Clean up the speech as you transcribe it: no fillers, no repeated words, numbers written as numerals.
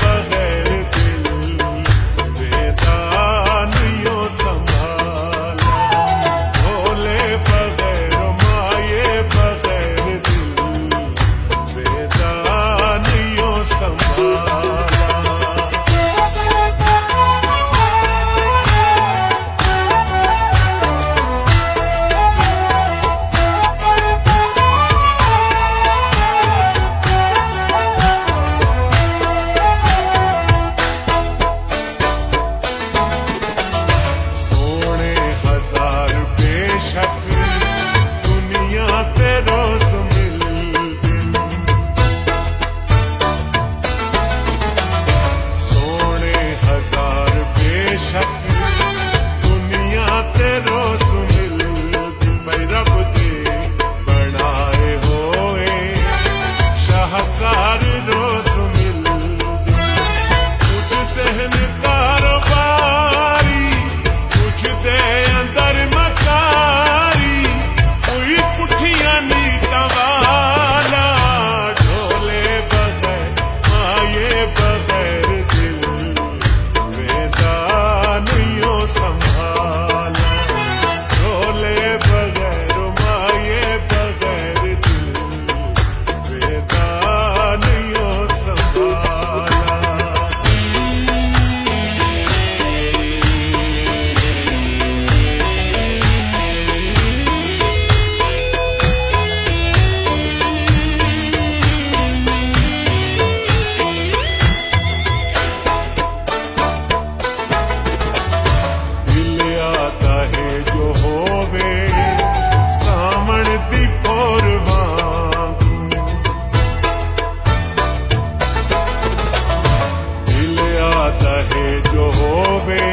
बगैर दिल बेदानियों संभाला, भोले बगैर माये बगैर दिल बेदानियों संभाला। दुनिया ते रोज मिलदी, सोने हजार बेशक दुनिया ते रोज मिलदी, मैं रब दे बनाए होए शाहकार रोज मिलदी। तुझसे है कारोबारी, तुझदे अंदर मकारी, कोई पुठियां नीता वाला, ढोले बगैर माये बगैर दिल बेदानियों संभाला, ढोले बगैर माये बगैर दिल बेदानियों संभाला। जो होवे